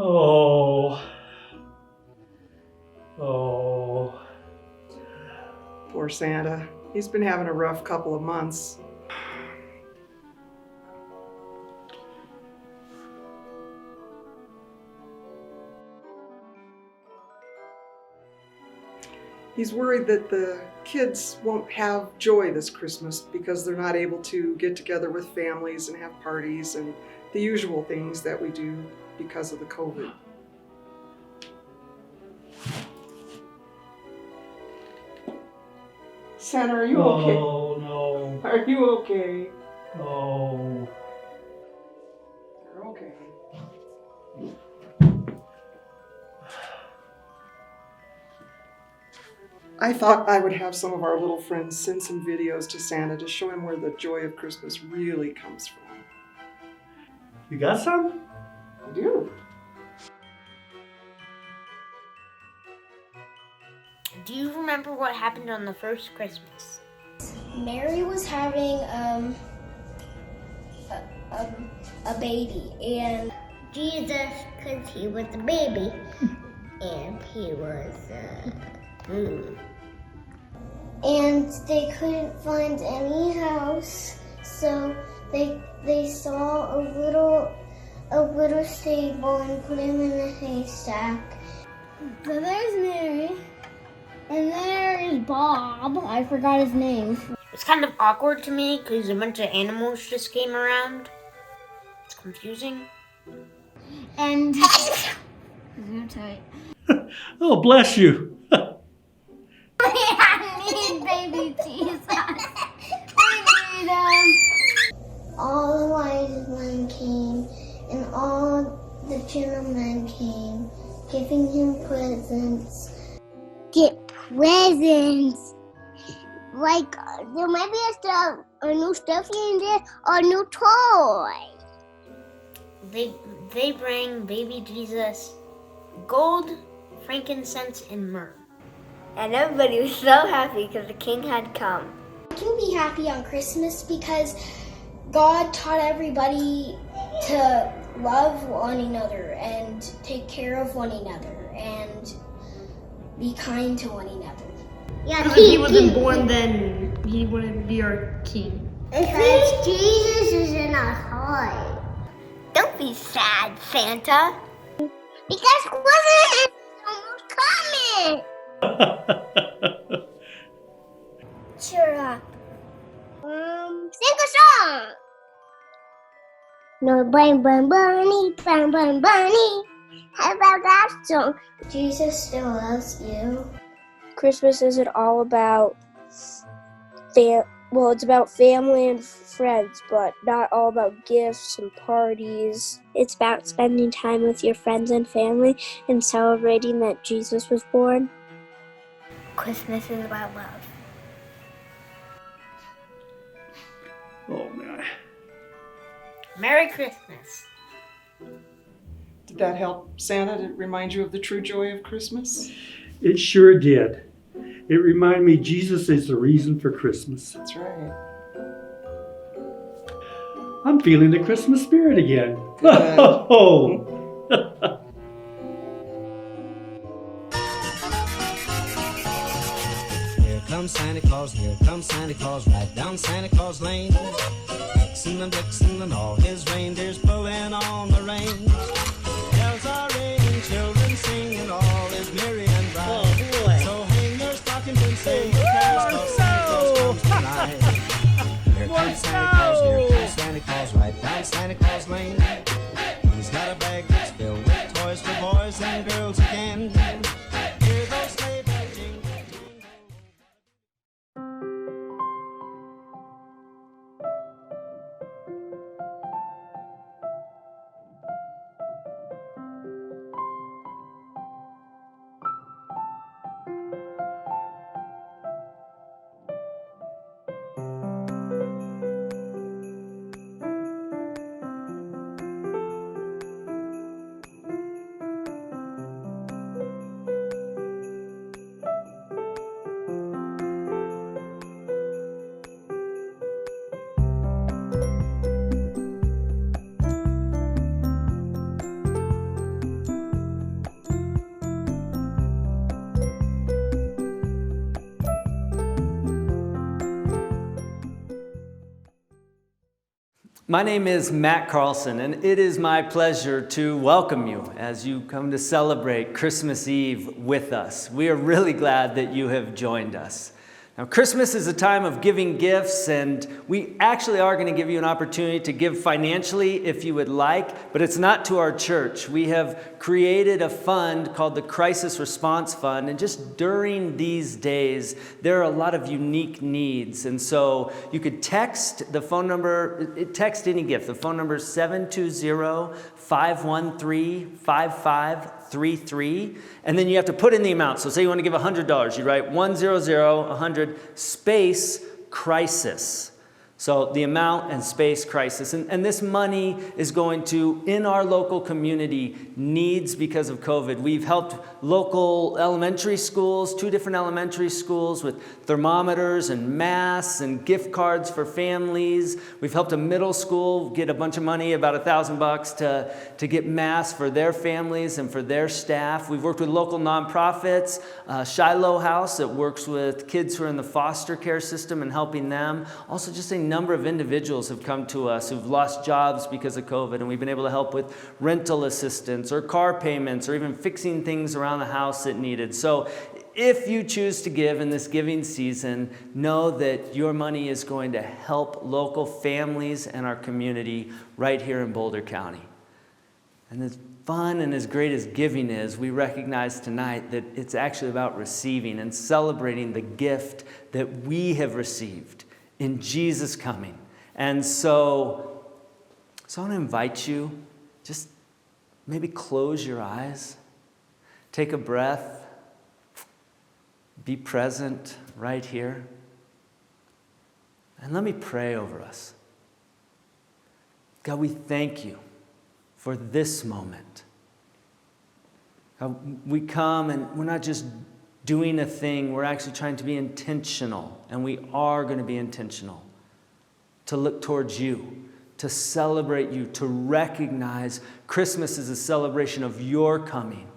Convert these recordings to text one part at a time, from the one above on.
Oh. Oh. Poor Santa. He's been having a rough couple of months. He's worried that the kids won't have joy this Christmas because they're not able to get together with families and have parties and the usual things that we do because of the COVID. Santa, are you okay? Oh, no. Are you okay? Oh. You're okay. I thought I would have some of our little friends send some videos to Santa to show him where the joy of Christmas really comes from. You got some? I do. Do you remember what happened on the first Christmas? Mary was having a baby, and Jesus, because he was a baby, and he was and they couldn't find any house, so they saw a little stable and put him in a haystack. So there's Mary, and there's Bob. I forgot his name. It's kind of awkward to me because a bunch of animals just came around. It's confusing. And zoom tight. Oh, bless you. I need baby Jesus. I need him. All the wise men came, and all the gentlemen came, giving him presents. Get presents. Like there might be a new stuffy in there or a new toy. They bring baby Jesus gold, frankincense, and myrrh. And everybody was so happy because the king had come. I can be happy on Christmas because God taught everybody to love one another and take care of one another and be kind to one another. Yeah, If he wasn't born, then he wouldn't be our king. Because Jesus is in our heart. Don't be sad, Santa. Because Christmas is almost coming. Cheer up. Sing a song. No, bang, bang, bunny, bang, bang, bunny. How about that song? Jesus still loves you. Christmas isn't all about it's about family and friends, but not all about gifts and parties. It's about spending time with your friends and family and celebrating that Jesus was born. Christmas is about love. Oh, man. Merry Christmas. Did that help Santa to remind you of the true joy of Christmas? It sure did. It reminded me Jesus is the reason for Christmas. That's right. I'm feeling the Christmas spirit again. Good. Oh. Here comes Santa Claus, right down Santa Claus Lane. Vixen and all his reindeers pulling on the reins. Bells are ringing, children singing, all is merry and bright. Oh boy. So hang your stockings and sing your carols, 'cause Santa Claus comes tonight. Here comes Santa Claus, right down Santa Claus Lane. He's got a bag that's filled with toys for boys and girls again. Hear those sleigh bells jingle, jingle. My name is Matt Carlson, and it is my pleasure to welcome you as you come to celebrate Christmas Eve with us. We are really glad that you have joined us. Now, Christmas is a time of giving gifts, and we actually are going to give you an opportunity to give financially if you would like, but it's not to our church. We have created a fund called the Crisis Response Fund, and just during these days, there are a lot of unique needs. And so you could text the phone number, text any gift. The phone number is 720-513-5533, and then you have to put in the amount. So say you want to give $100, you write 100 space crisis. So the amount and space crisis. And this money is going to, in our local community, needs because of COVID. We've helped local elementary schools, 2 different elementary schools with thermometers and masks and gift cards for families. We've helped a middle school get a bunch of money, about $1,000 to get masks for their families and for their staff. We've worked with local nonprofits, Shiloh House that works with kids who are in the foster care system and helping them. Also just a number of individuals have come to us who've lost jobs because of COVID, and we've been able to help with rental assistance or car payments or even fixing things around the house that needed. So if you choose to give in this giving season, know that your money is going to help local families and our community right here in Boulder County. And as fun and as great as giving is, we recognize tonight that it's actually about receiving and celebrating the gift that we have received in Jesus coming. And so I want to invite you, just maybe close your eyes, take a breath, be present right here, and let me pray over us. God, we thank you for this moment. God, we come and we're not just doing a thing, we're actually trying to be intentional, and we are going to be intentional to look towards you, to celebrate you, to recognize Christmas is a celebration of your coming.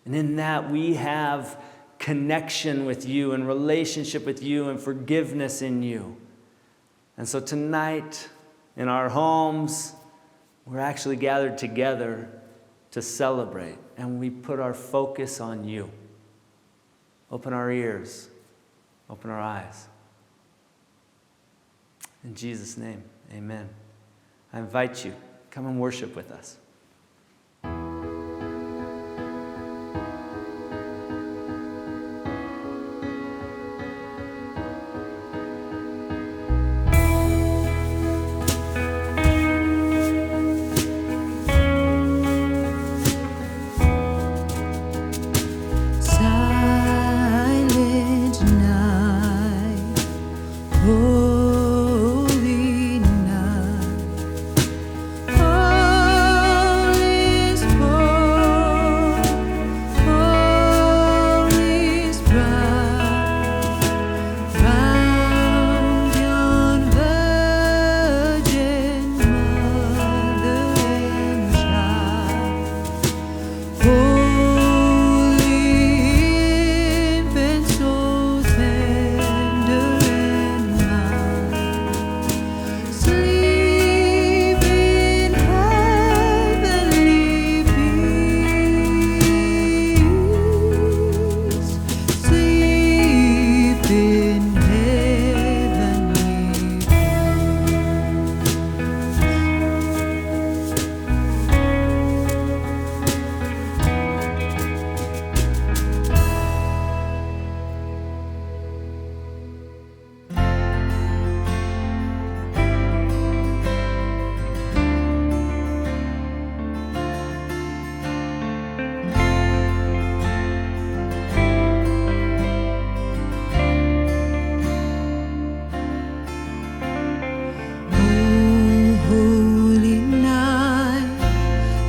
And in that we have connection with you and relationship with you and forgiveness in you. And so tonight, in our homes, we're actually gathered together to celebrate, and we put our focus on you. Open our ears, open our eyes. In Jesus' name, amen. I invite you, come and worship with us.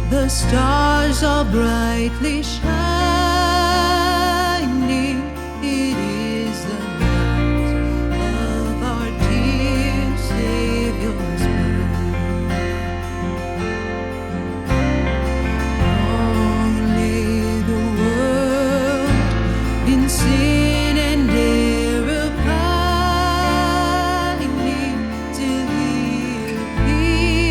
The stars are brightly shining. It is the night of our dear Savior's birth. Long lay the world in sin and error pining till He appeared.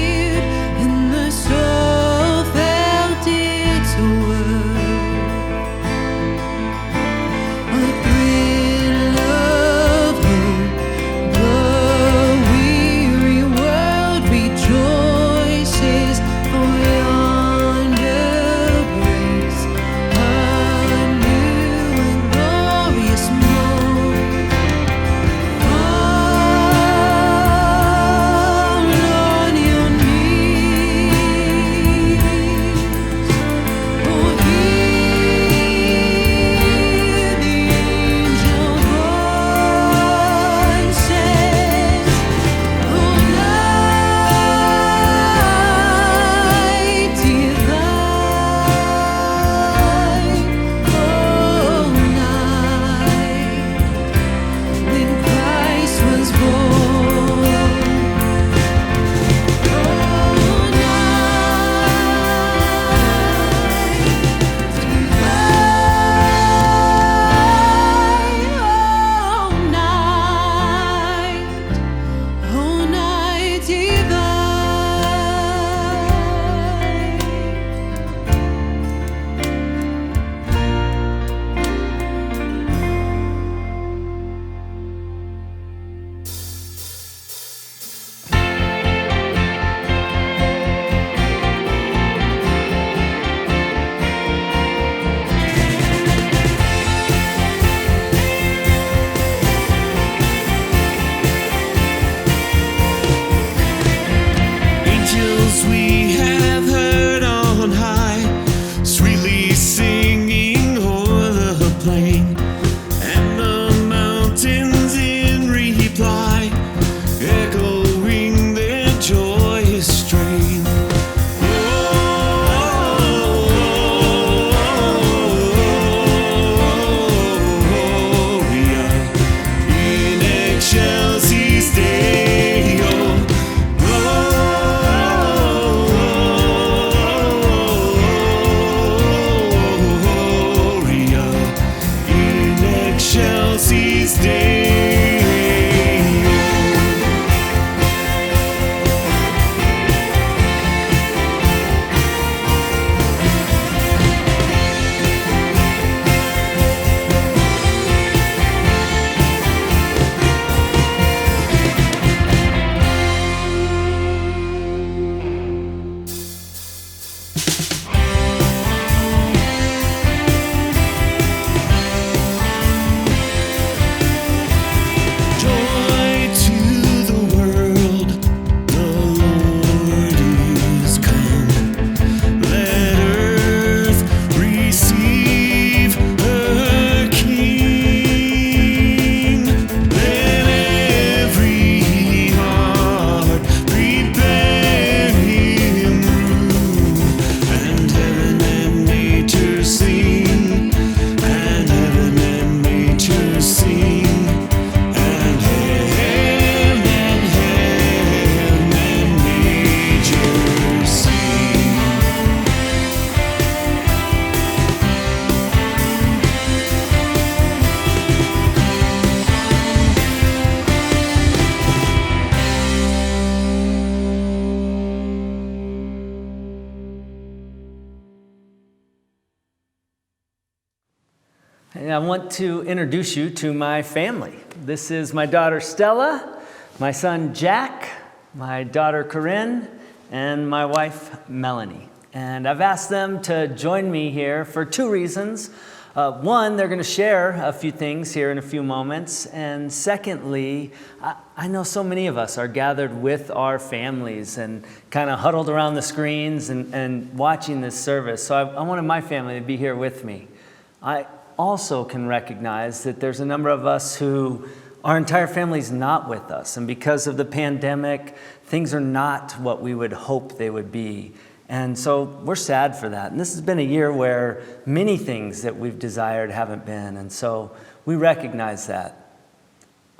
I want to introduce you to my family. This is my daughter Stella, my son Jack, my daughter Corinne, and my wife Melanie. And I've asked them to join me here for two reasons. One, they're going to share a few things here in a few moments. And secondly, I know so many of us are gathered with our families and kind of huddled around the screens and watching this service. So I wanted my family to be here with me. I also can recognize that there's a number of us who our entire family's not with us. And because of the pandemic, things are not what we would hope they would be. And so we're sad for that. And this has been a year where many things that we've desired haven't been. And so we recognize that.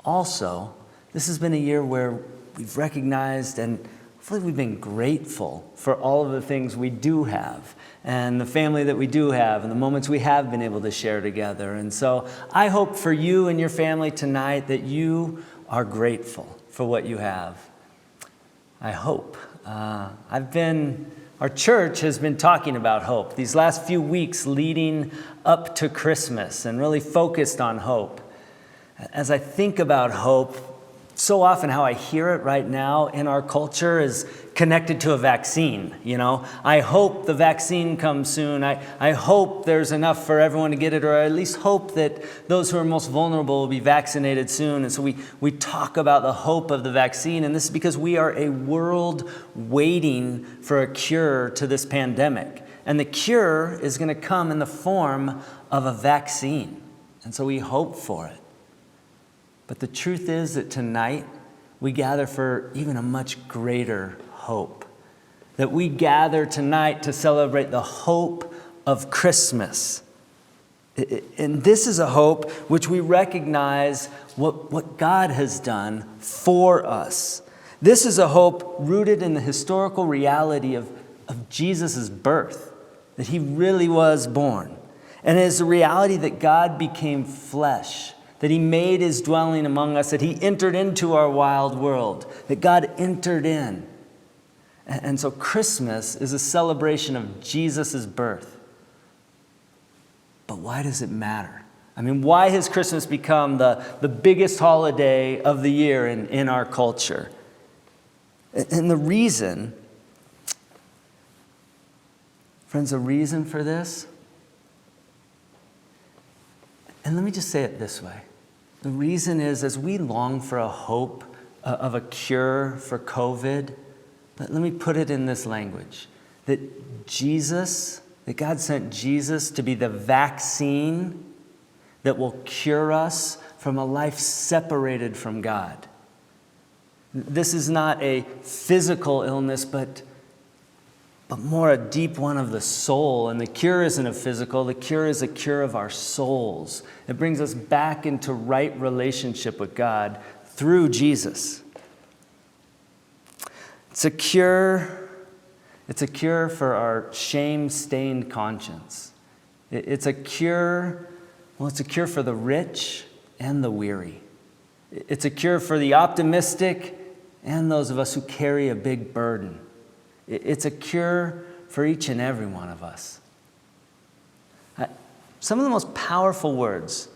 Also, this has been a year where we've recognized and hopefully we've been grateful for all of the things we do have and the family that we do have and the moments we have been able to share together. And so I hope for you and your family tonight that you are grateful for what you have. I hope. Our church has been talking about hope these last few weeks leading up to Christmas and really focused on hope. As I think about hope, so often how I hear it right now in our culture is connected to a vaccine. I hope the vaccine comes soon. I hope there's enough for everyone to get it, or I at least hope that those who are most vulnerable will be vaccinated soon. And so we talk about the hope of the vaccine, and this is because we are a world waiting for a cure to this pandemic. And the cure is going to come in the form of a vaccine. And so we hope for it. But the truth is that tonight we gather for even a much greater hope. That we gather tonight to celebrate the hope of Christmas. And this is a hope which we recognize what God has done for us. This is a hope rooted in the historical reality of Jesus' birth, that he really was born. And it is the reality that God became flesh, that he made his dwelling among us, that he entered into our wild world, that God entered in. And so Christmas is a celebration of Jesus' birth. But why does it matter? Why has Christmas become the biggest holiday of the year in our culture? And the reason, friends, the reason for this, and let me just say it this way. The reason is, as we long for a hope of a cure for COVID, let me put it in this language, that God sent Jesus to be the vaccine that will cure us from a life separated from God. This is not a physical illness, but more a deep one of the soul. And the cure isn't a physical, the cure is a cure of our souls. It brings us back into right relationship with God through Jesus. It's a cure for our shame-stained conscience. It's a cure for the rich and the weary. It's a cure for the optimistic and those of us who carry a big burden. It's a cure for each and every one of us. Some of the most powerful words,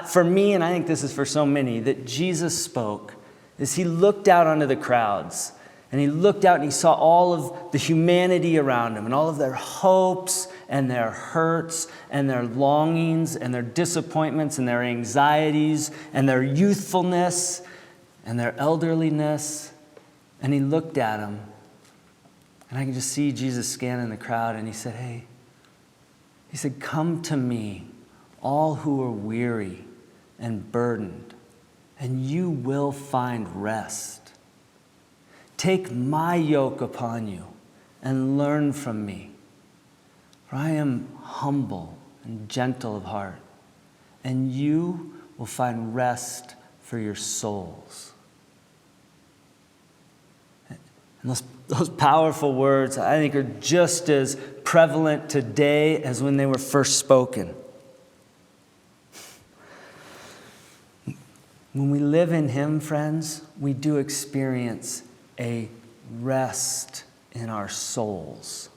for me, and I think this is for so many, that Jesus spoke, is he looked out onto the crowds, and he looked out and he saw all of the humanity around him, and all of their hopes and their hurts and their longings and their disappointments and their anxieties and their youthfulness and their elderliness. And he looked at them. And I can just see Jesus scanning the crowd, and he said, come to me, all who are weary and burdened, and you will find rest. Take my yoke upon you and learn from me, for I am humble and gentle of heart, and you will find rest for your souls. And those powerful words, I think, are just as prevalent today as when they were first spoken. When we live in him, friends, we do experience a rest in our souls.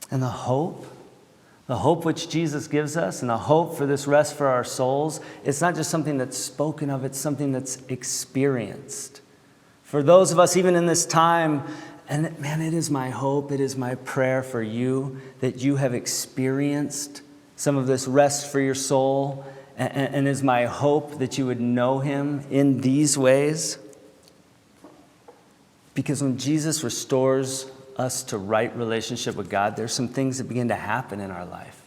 And the hope The hope which Jesus gives us and the hope for this rest for our souls, it's not just something that's spoken of, it's something that's experienced. For those of us, even in this time, and man, it is my hope, it is my prayer for you that you have experienced some of this rest for your soul, and is my hope that you would know him in these ways. Because when Jesus restores us to right relationship with God, there's some things that begin to happen in our life.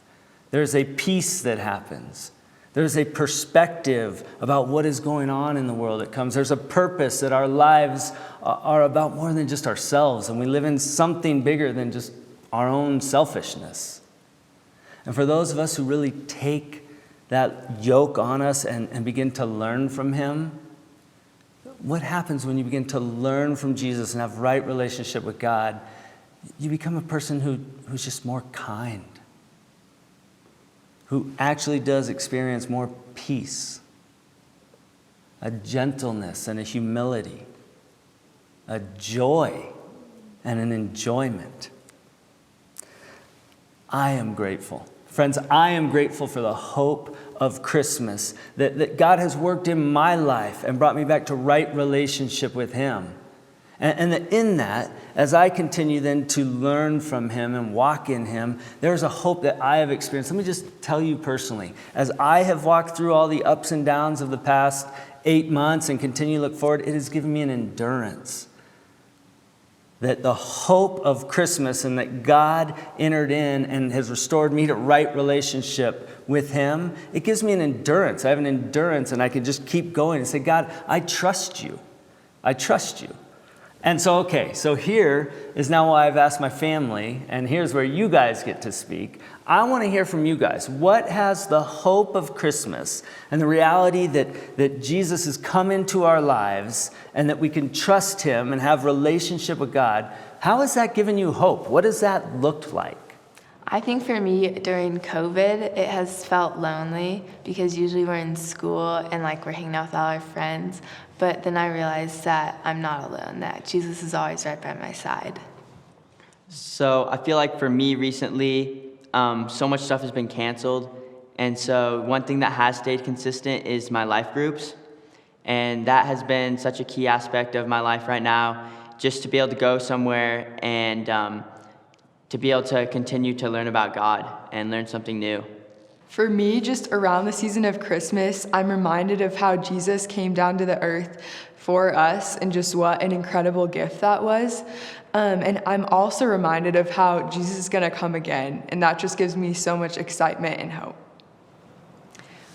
There's a peace that happens. There's a perspective about what is going on in the world that comes. There's a purpose that our lives are about more than just ourselves, and we live in something bigger than just our own selfishness. And for those of us who really take that yoke on us and begin to learn from him, what happens when you begin to learn from Jesus and have right relationship with God? You become a person who's just more kind, who actually does experience more peace, a gentleness and a humility, a joy and an enjoyment. I am grateful. Friends, I am grateful for the hope of Christmas, that God has worked in my life and brought me back to right relationship with him. And that in that, as I continue then to learn from him and walk in him, there's a hope that I have experienced. Let me just tell you personally, as I have walked through all the ups and downs of the past 8 months and continue to look forward, it has given me an endurance. That the hope of Christmas and that God entered in and has restored me to right relationship with him, it gives me an endurance. I have an endurance and I can just keep going and say, God, I trust you. I trust you. And so here is now why I've asked my family, and here's where you guys get to speak. I want to hear from you guys. What has the hope of Christmas and the reality that Jesus has come into our lives and that we can trust him and have relationship with God, how has that given you hope? What has that looked like? I think for me, during COVID, it has felt lonely because usually we're in school and we're hanging out with all our friends. But then I realized that I'm not alone, that Jesus is always right by my side. So I feel like for me recently, so much stuff has been canceled. And so one thing that has stayed consistent is my life groups. And that has been such a key aspect of my life right now, just to be able to go somewhere and to be able to continue to learn about God and learn something new. For me, just around the season of Christmas, I'm reminded of how Jesus came down to the earth for us and just what an incredible gift that was. And I'm also reminded of how Jesus is going to come again, and that just gives me so much excitement and hope.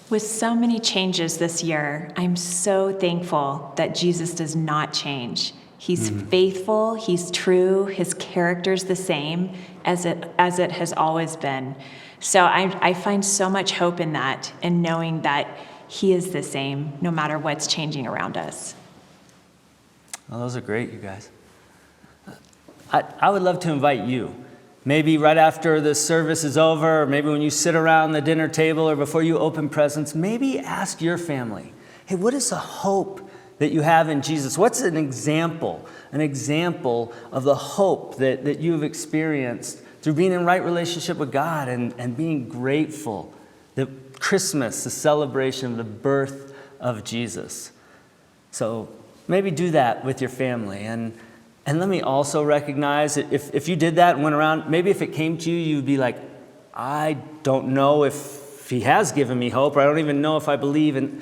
With so many changes this year, I'm so thankful that Jesus does not change. He's faithful, he's true, his character's the same as it has always been. So I find so much hope in that, and knowing that he is the same no matter what's changing around us. Well, those are great, you guys. I would love to invite you, maybe right after the service is over, or maybe when you sit around the dinner table or before you open presents, maybe ask your family, hey, what is the hope that you have in Jesus? What's an example of the hope that you have experienced through being in right relationship with God and being grateful that Christmas, the celebration of the birth of Jesus. So maybe do that with your family. And let me also recognize that if you did that and went around, maybe if it came to you, you'd be like, I don't know if he has given me hope, or I don't even know if I believe. And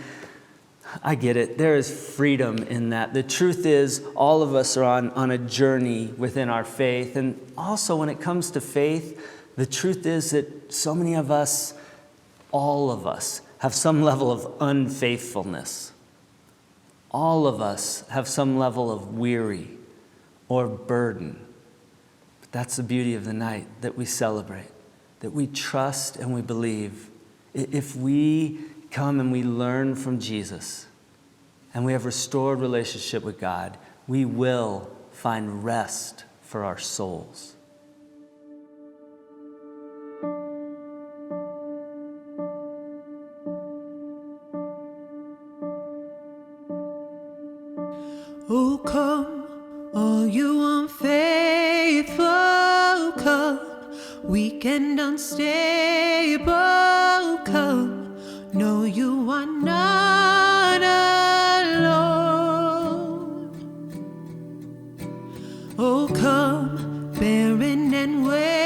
I get it. There is freedom in that. The truth is, all of us are on a journey within our faith. And also when it comes to faith, the truth is that so many of us, all of us, have some level of unfaithfulness. All of us have some level of weary or burden. But that's the beauty of the night that we celebrate, that we trust and we believe. If we come and we learn from Jesus and we have restored relationship with God, we will find rest for our souls. Oh, come, all you unfaithful, come, weak and unstable, come. No, you are not alone. Oh, come, barren and weary.